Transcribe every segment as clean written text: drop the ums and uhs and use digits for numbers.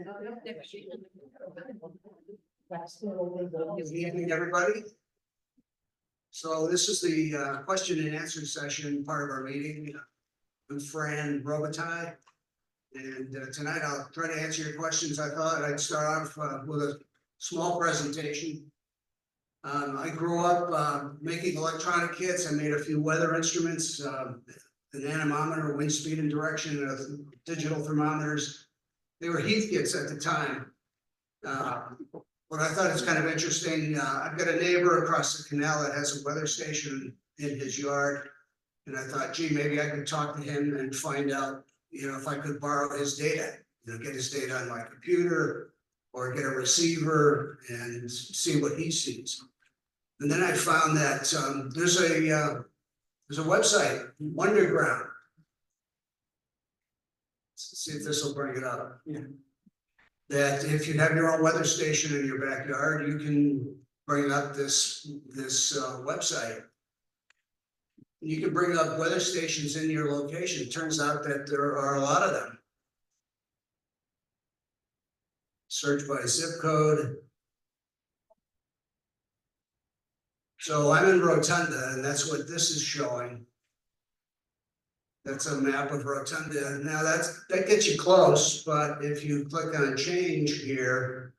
Good evening, everybody. So this is the question and answer session, part of our meeting. I'm Fran Robitaille. And tonight I'll try to answer your questions. I thought I'd start off with a small presentation. I grew up making electronic kits. I made a few weather instruments, an anemometer, wind speed and direction, digital thermometers. They were Heath kits at the time. What I thought is kind of interesting, I've got a neighbor across the canal that has a weather station in his yard. And I thought, gee, maybe I could talk to him and find out, if I could borrow his data, get his data on my computer or get a receiver and see what he sees. And then I found that there's a website, Wonderground. Let's see if this will bring it up. Yeah. That if you have your own weather station in your backyard, you can bring up this website. You can bring up weather stations in your location. It turns out that there are a lot of them. Search by zip code. So I'm in Rotunda, and that's what this is showing. That's a map of Rotunda. Now that gets you close, but if you click on change here,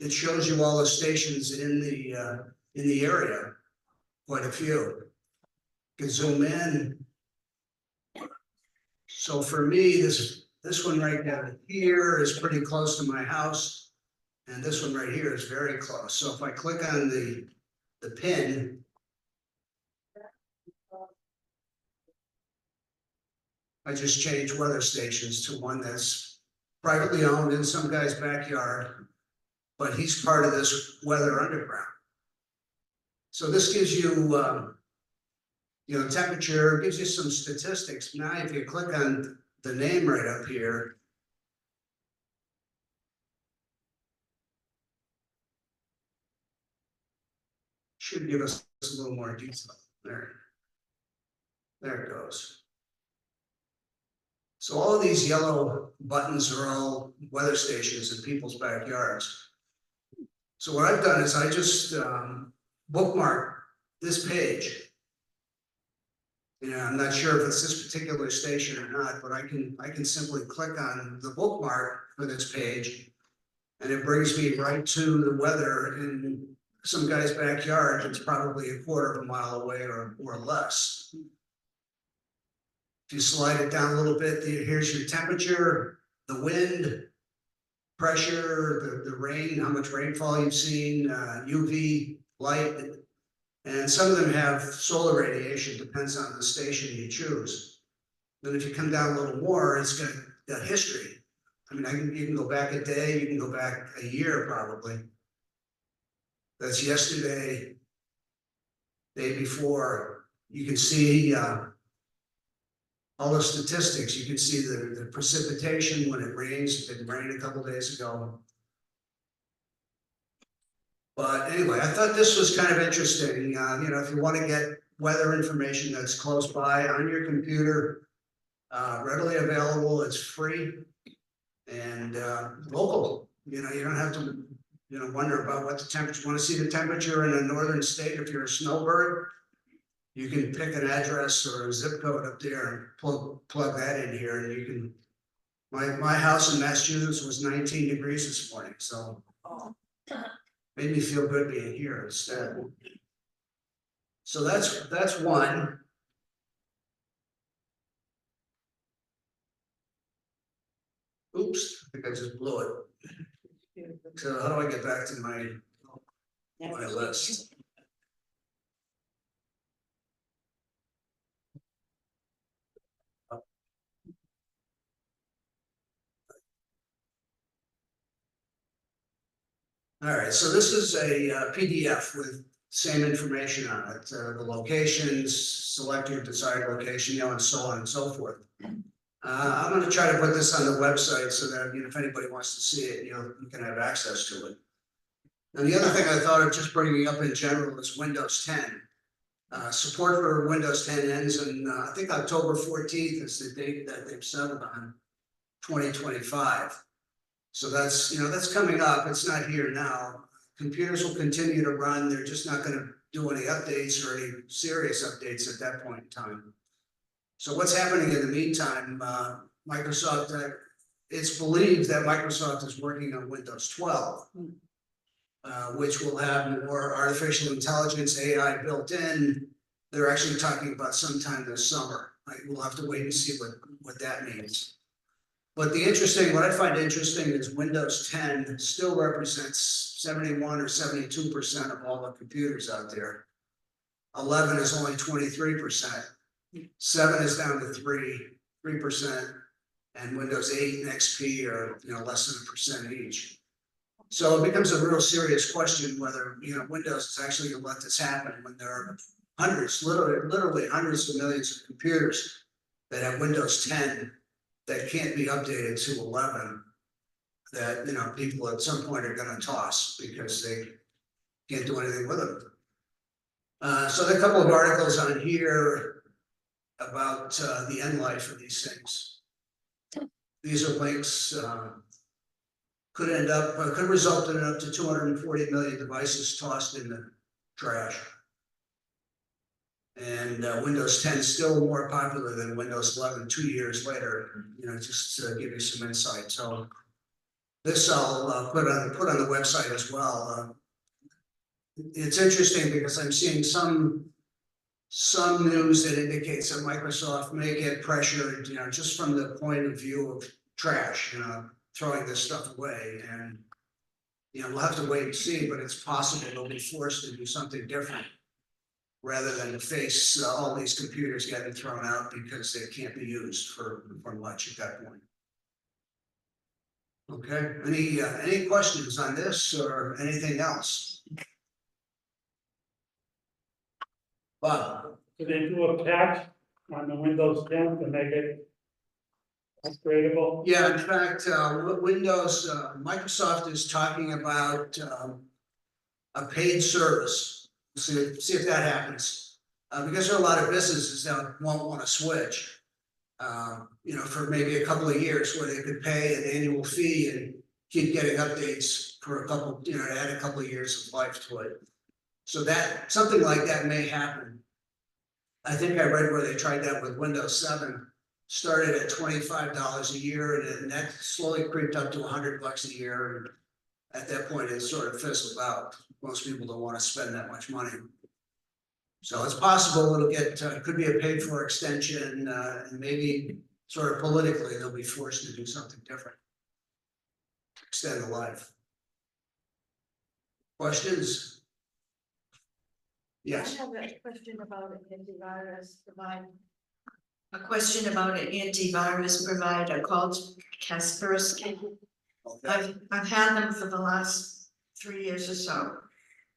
it shows you all the stations in the area, quite a few. You can zoom in. So for me, this one right down here is pretty close to my house, and this one right here is very close. So if I click on the pin, I just changed weather stations to one that's privately owned in some guy's backyard, but he's part of this weather underground. So this gives you, temperature, gives you some statistics. Now, if you click on the name right up here, should give us a little more detail. There it goes. So all of these yellow buttons are all weather stations in people's backyards. So what I've done is I just bookmark this page. I'm not sure if it's this particular station or not, but I can simply click on the bookmark for this page, and it brings me right to the weather in some guy's backyard. It's probably a quarter of a mile away or less. If you slide it down a little bit, here's your temperature, the wind, pressure, the rain, how much rainfall you've seen, UV light, and some of them have solar radiation, depends on the station you choose. Then if you come down a little more, it's got history. I mean, you can go back a day, you can go back a year probably. That's yesterday, day before. You can see all the statistics. You can see the precipitation when it rains. It didn't rain a couple days ago. But anyway, I thought this was kind of interesting. If you want to get weather information that's close by on your computer, readily available, it's free and local. You don't have to, wonder about what the temperature. Want to see the temperature in a northern state if you're a snowbird? You can pick an address or a zip code up there and plug that in here, and you can. My house in Massachusetts was 19 degrees this morning, so made me feel good being here instead. So that's one. Oops, I think I just blew it. So how do I get back to my list? All right, so this is a PDF with same information on it, the locations, select your desired location, and so on and so forth. I'm going to try to put this on the website so that if anybody wants to see it, you can have access to it. And the other thing I thought of just bringing up in general is Windows 10. Support for Windows 10 ends, and I think October 14th is the date that they've settled on. 2025. So that's, that's coming up. It's not here now. Computers will continue to run. They're just not going to do any updates or any serious updates at that point in time. So what's happening in the meantime, Microsoft, it's believed that Microsoft is working on Windows 12, which will have more artificial intelligence, AI built in. They're actually talking about sometime this summer. We'll have to wait and see what that means. But what I find interesting is Windows 10 still represents 71 or 72% of all the computers out there. 11 is only 23%. 7 is down to 3%, and Windows 8 and XP are less than 1% each. So it becomes a real serious question whether Windows is actually going to let this happen when there are hundreds, literally hundreds of millions of computers that have Windows 10 that can't be updated to 11. That people at some point are going to toss because they can't do anything with them. So there are a couple of articles on here about the end life of these things. These are links. Could result in up to 240 million devices tossed in the trash. And Windows 10 is still more popular than Windows 11 2 years later. Just to give you some insight. So this I'll put on the website as well. It's interesting because I'm seeing some news that indicates that Microsoft may get pressured, just from the point of view of trash, throwing this stuff away. And we'll have to wait and see, but it's possible they'll be forced to do something different rather than to face all these computers getting thrown out because they can't be used for much at that point. Okay, any questions on this or anything else? Bob? Do they do a patch on the Windows 10 to make it upgradable? Yeah, in fact, Windows, Microsoft is talking about a paid service. See if that happens, because there are a lot of businesses that won't want to switch, for maybe a couple of years where they could pay an annual fee and keep getting updates for a couple, add a couple of years of life to it. So that something like that may happen. I think I read where they tried that with Windows 7, started at $25 a year, and that slowly creeped up to $100 a year. And at that point, it sort of fizzled out. Most people don't want to spend that much money. So it's possible it'll could be a paid for extension, and maybe sort of politically they'll be forced to do something different. Extend the life. Questions? Yes. I have a question about an antivirus provider. A question about an antivirus provider called Kaspersky. Okay. I've had them for the last 3 years or so.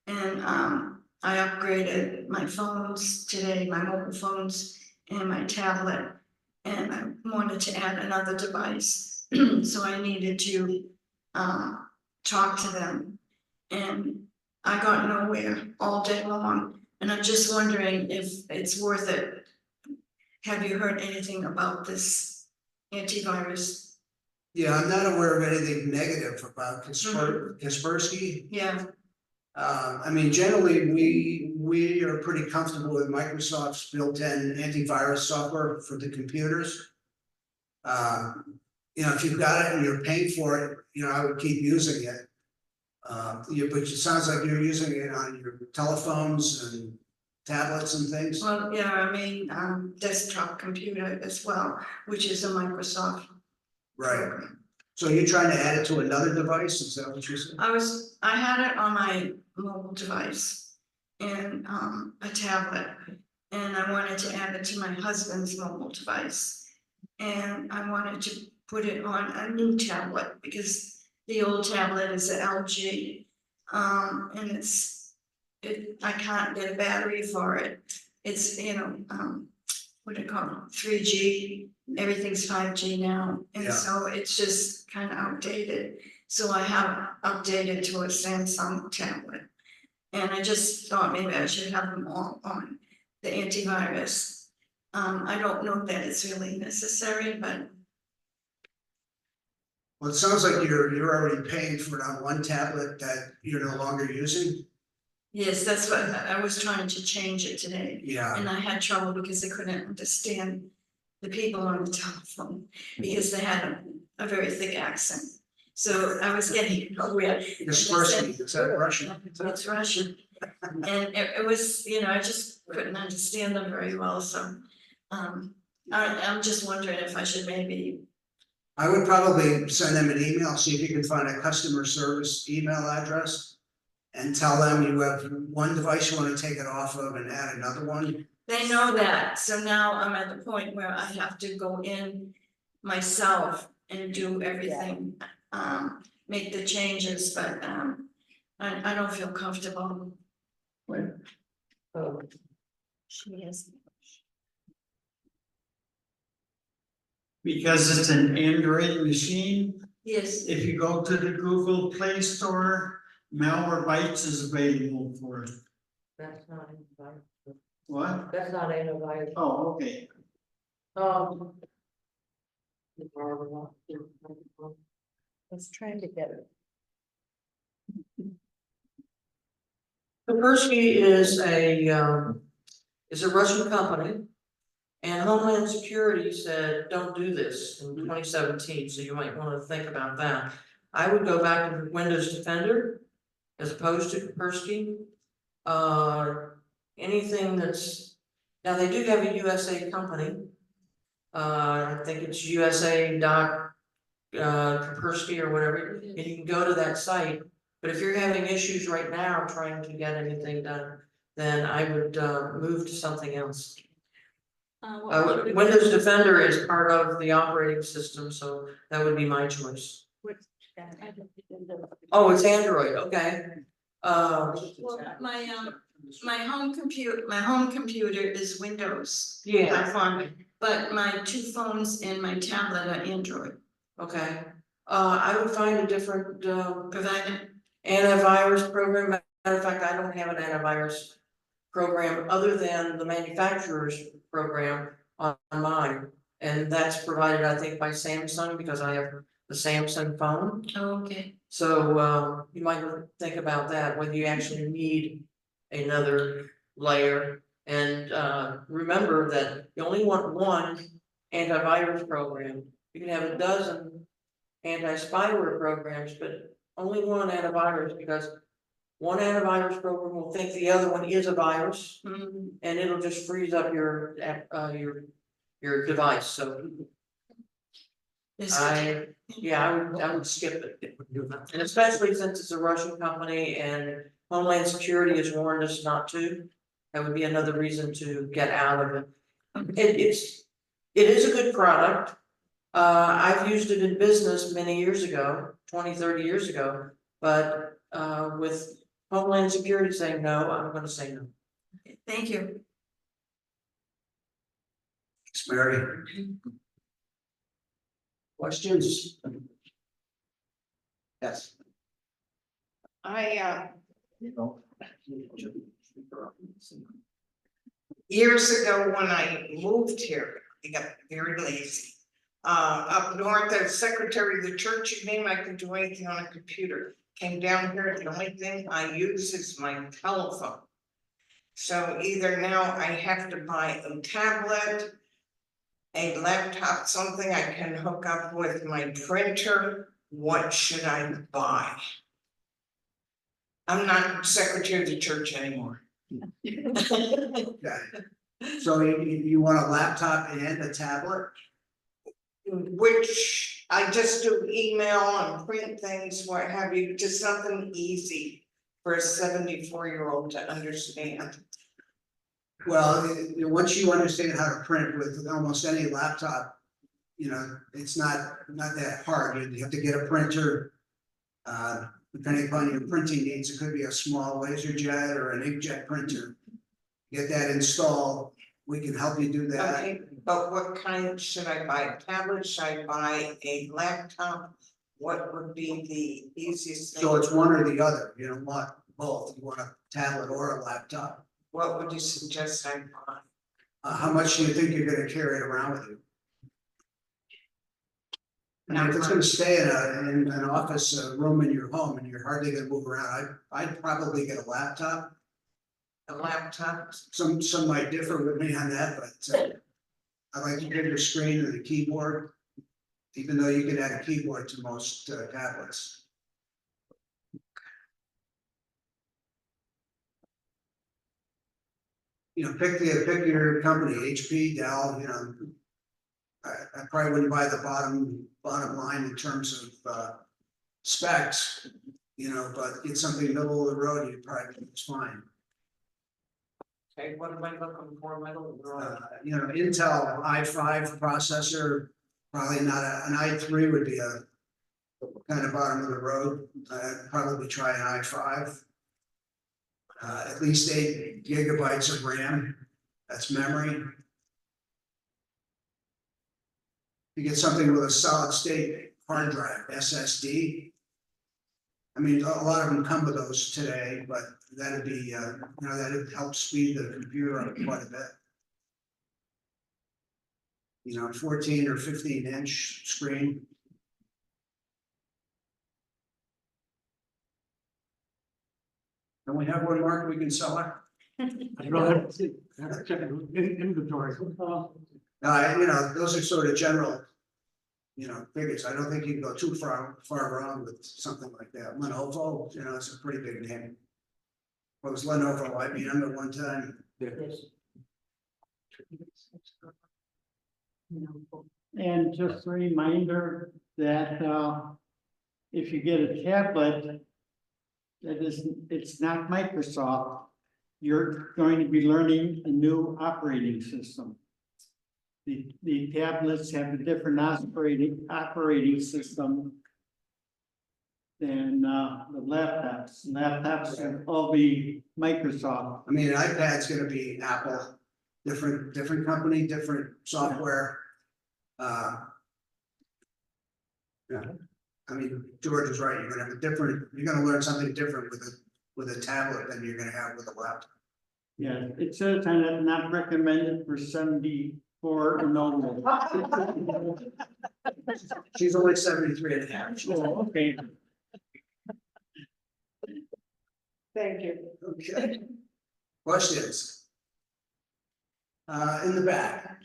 And I upgraded my phones today, my mobile phones and my tablet. And I wanted to add another device. So I needed to talk to them. And I got nowhere all day long. And I'm just wondering if it's worth it. Have you heard anything about this antivirus? Yeah, I'm not aware of anything negative about Kaspersky. Yeah. I mean, generally, we are pretty comfortable with Microsoft's built-in antivirus software for the computers. If you've got it and you're paying for it, I would keep using it. But it sounds like you're using it on your telephones and tablets and things. Well, yeah, I mean, desktop computer as well, which is a Microsoft. Right. program. So you're trying to add it to another device? Is that what you're saying? I had it on my mobile device and a tablet, and I wanted to add it to my husband's mobile device. And I wanted to put it on a new tablet because the old tablet is an LG, and I can't get a battery for it. It's, what do you call it, 3G, everything's 5G now. And Yeah. so it's just kind of outdated. So I have updated to a Samsung tablet. And I just thought maybe I should have them all on the antivirus. I don't know that it's really necessary, but Well, it sounds like you're already paying for it on one tablet that you're no longer using. Yes, that's what, I was trying to change it today, Yeah, and I had trouble because I couldn't understand the people on the telephone, because they had a very thick accent. So I was getting nowhere. Kaspersky, is that Russian? It's Russian. And it was, I just couldn't understand them very well, so, I'm just wondering if I should maybe, I would probably send them an email, see if you can find a customer service email address. And tell them you have one device you want to take it off of and add another one. they know that, so now I'm at the point where I have to go in myself and do everything. Make the changes, but, I don't feel comfortable. Oh, She is. Because it's an Android machine, Yes, if you go to the Google Play Store, Malware Bytes is available for it. that's not antivirus. What? That's not antivirus. Oh, okay. Um. Let's try to get it. Kaspersky is a Russian company. And Homeland Security said, don't do this in 2017, so you might wanna think about that. I would go back to Windows Defender as opposed to Kaspersky. Anything that's, now they do have a USA company. I think it's USA Kaspersky or whatever, and you can go to that site. But if you're having issues right now trying to get anything done, then I would move to something else. Windows Defender is part of the operating system, so that would be my choice. Oh, it's Android, okay. well, my home computer is Windows. Yeah, My phone, but my two phones and my tablet are Android. okay. I would find a different Provided, antivirus program. Matter of fact, I don't have an antivirus program other than the manufacturer's program on mine. And that's provided, I think, by Samsung because I have the Samsung phone. okay, So you might wanna think about that, whether you actually need another layer. And remember that you only want one antivirus program. You can have a dozen anti-spyware programs, but only one antivirus, because one antivirus program will think the other one is a virus, mm, and it'll just freeze up your device, so this, I would skip it. And especially since it's a Russian company and Homeland Security has warned us not to, that would be another reason to get out of it. It is a good product. I've used it in business many years ago, 20, 30 years ago, but with Homeland Security saying no, I'm gonna say no. thank you. It's Mary. Questions? Yes. Years ago, when I moved here, I got very lazy. Up north, as secretary of the church, you name I could do anything on a computer. Came down here, the only thing I use is my telephone. So either now I have to buy a tablet, a laptop, something I can hook up with my printer. What should I buy? I'm not secretary of the church anymore. Okay. So you want a laptop and a tablet? Which I just do email and print things, what have you, just something easy for a 74-year-old to understand. Well, once you understand how to print with almost any laptop, it's not that hard. You have to get a printer. Depending upon your printing needs, it could be a small LaserJet or an inkjet printer. Get that installed. We can help you do that. Okay, but what kind should I buy? A tablet? Should I buy a laptop? What would be the easiest thing? So it's one or the other. You don't want both. You want a tablet or a laptop. What would you suggest I buy? How much do you think you're gonna carry it around with you? I mean, if it's gonna stay in an office room in your home and you're hardly gonna move around, I'd probably get a laptop. A laptop. Some might differ with me on that, but I like a bigger screen and a keyboard. Even though you can add a keyboard to most tablets. You know, pick your company, HP, Dell, you know. I probably wouldn't buy the bottom line in terms of specs, you know, but get something middle of the road, you probably it's fine. Okay, what am I looking for, middle of the road? You know, Intel i5 processor, probably not an i3 would be a kind of bottom of the road. I'd probably try an i5. At least 8 gigabytes of RAM, that's memory. You get something with a solid state hard drive, SSD. I mean, a lot of them come with those today, but that'd be, you know, that'd help speed the computer up quite a bit. You know, 14 or 15-inch screen. And we have one mark we can sell it. I'd rather check inventory. You know, those are sort of general, you know, figures. I don't think you can go too far wrong with something like that. Lenovo, you know, it's a pretty big name. What was Lenovo, IBM at one time? Yes. And just a reminder that if you get a tablet, it's not Microsoft, you're going to be learning a new operating system. The tablets have a different operating system than the laptops. Laptops will all be Microsoft. I mean, an iPad's gonna be Apple, different company, different software. Yeah, I mean, George is right, you're gonna learn something different with a tablet than you're gonna have with a laptop. Yeah, it says kind of not recommended for 74 and older. She's only 73 and a half. Oh, okay. Thank you. Okay. Questions? In the back.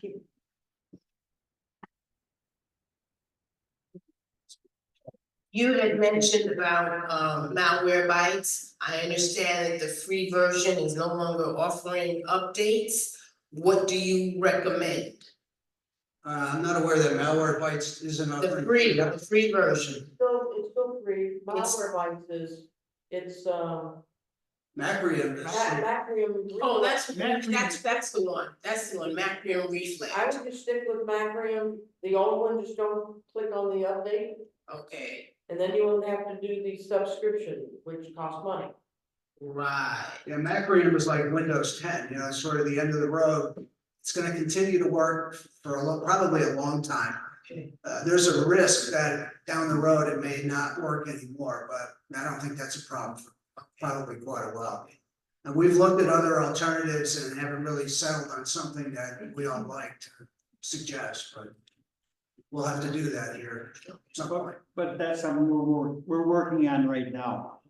You had mentioned about malware bytes. I understand that the free version is no longer offering updates. What do you recommend? I'm not aware that malware bytes isn't The offering. free version. It's still free, malware bytes is, it's, Macrium is. Macrium. Oh, that's the one, Macrium Reflex. I would just stick with Macrium, the old one, just don't click on the update, Okay, and then you won't have to do the subscription, which costs money. right. Yeah, Macrium is like Windows 10, you know, it's sort of the end of the road. It's gonna continue to work for probably a long time. There's a risk that down the road it may not work anymore, but I don't think that's a problem for probably quite a while. And we've looked at other alternatives and haven't really settled on something that we all like to suggest, but we'll have to do that here at some point. But that's something we're working on right now.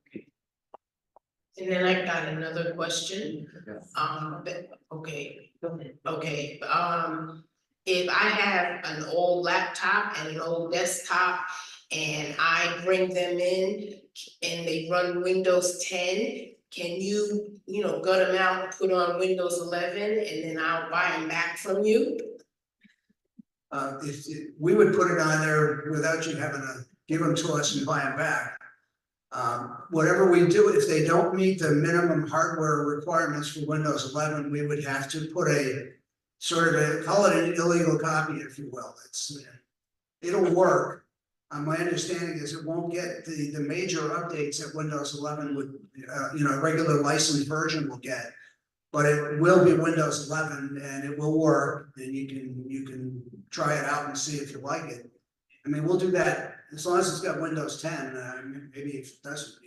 And then I got another question. If I have an old laptop and an old desktop and I bring them in and they run Windows 10, can you, gut them out and put on Windows 11 and then I'll buy them back from you? We would put it on there without you having to give them to us and buy them back. Whatever we do, if they don't meet the minimum hardware requirements for Windows 11, we would have to put a sort of call it an illegal copy, if you will. It'll work. My understanding is it won't get the major updates that Windows 11 would, a regular licensed version will get. But it will be Windows 11 and it will work, and you can try it out and see if you like it. I mean, we'll do that as long as it's got Windows 10. Maybe if it doesn't,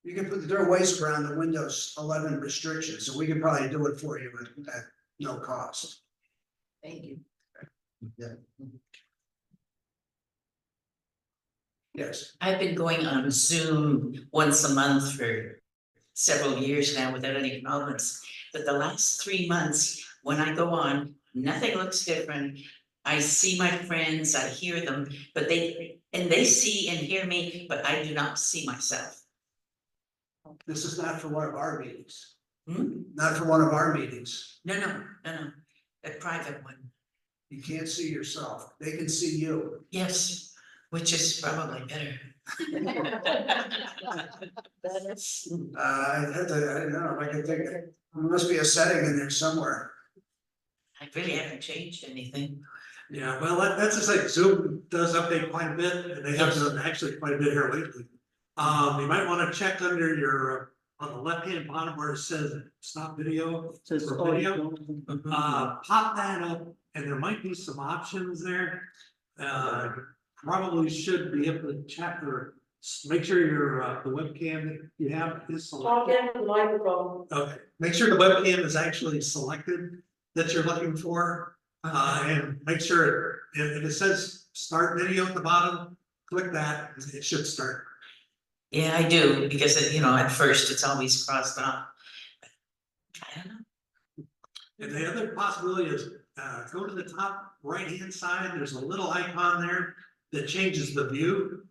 you can there are ways around the Windows 11 restrictions, so we can probably do it for you at no cost. Thank you. Yeah. Yes, I've been going on Zoom once a month for several years now without any problems. But the last 3 months, when I go on, nothing looks different. I see my friends, I hear them, but they see and hear me, but I do not see myself. this is not for one of our meetings, Hmm? not for one of our meetings. No, a private one, You can't see yourself. They can see you. yes, which is probably better. I don't know, I can think, there must be a setting in there somewhere. I really haven't changed anything. Yeah, well, that's just like Zoom does update quite a bit, and they have Yes. done actually quite a bit here lately. You might wanna check under your, on the left-hand bottom where it says stop video, Says For audio. pop that up, and there might be some options there. Probably should be able to check or make sure your, the webcam that you have is Talk selected. into the microphone. Okay, make sure the webcam is actually selected that you're looking for. And make sure if it says start video at the bottom, click that, it should start. Yeah, I do, because at first it's always crossed off. I don't know. And the other possibility is, go to the top right-hand side, there's a little icon there that changes the view.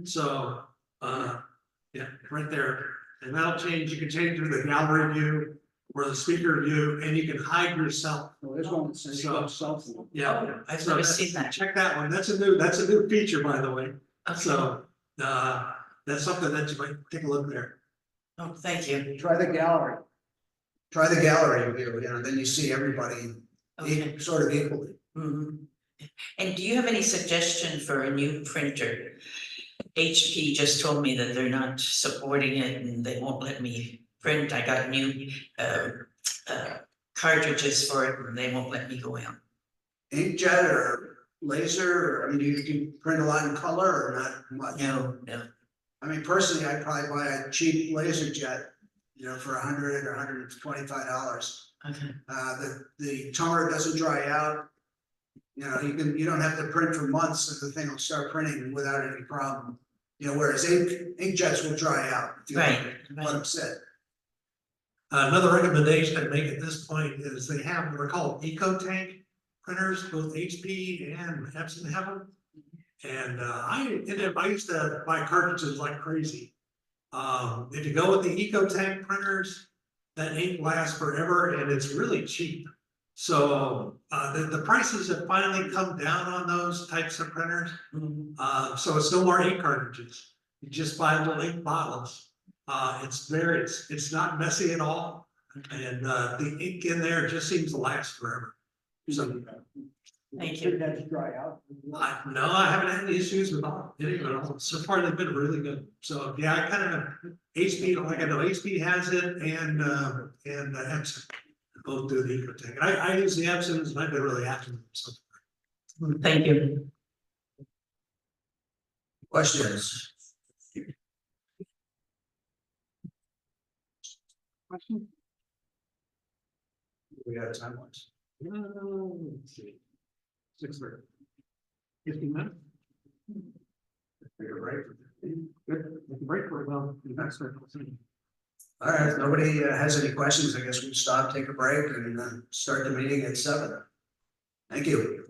So, yeah, right there, and that'll change, you can change to the gallery view or the speaker view, and you can hide yourself. Well, there's one that says show self. Yeah. I've So never that's- seen that. Check that one, that's a new feature, by the way, Okay. so, that's something that you might take a look there. Oh, thank you. Try the gallery. Try the gallery view, then you see everybody Okay. sort of equally. Mhm. And do you have any suggestion for a new printer? HP just told me that they're not supporting it and they won't let me print. I got new cartridges for it and they won't let me go in. Inkjet or laser, I mean, do you print a lot in color or not much? No. I mean, personally, I'd probably buy a cheap laser jet, for $100 or $125. Okay. The toner doesn't dry out. You don't have to print for months and the thing will start printing without any problem. Whereas inkjets will dry out. if you Right, What I'm saying. Another recommendation I'd make at this point is they have what are called eco tank printers, both HP and Epson have them. And I used to buy cartridges like crazy. If you go with the eco tank printers, that ink lasts forever and it's really cheap. So the prices have finally come down on those types of printers. So it's no more ink cartridges. You just buy little ink bottles. It's not messy at all. And the ink in there just seems to last forever. So Thank you. That's dry out. no, I haven't had any issues with any of it. So far, they've been really good. So yeah, I kind of HP, like I know HP has it and Epson both do the eco tank. I use the Epsons and I've been really happy with them. So Thank you. Questions? We got time once. let's see. 6:30. 15 minutes. Take a break. Good. Take a break for about the next one. All right, if nobody has any questions, I guess we'll stop, take a break and start the meeting at 7. Thank you.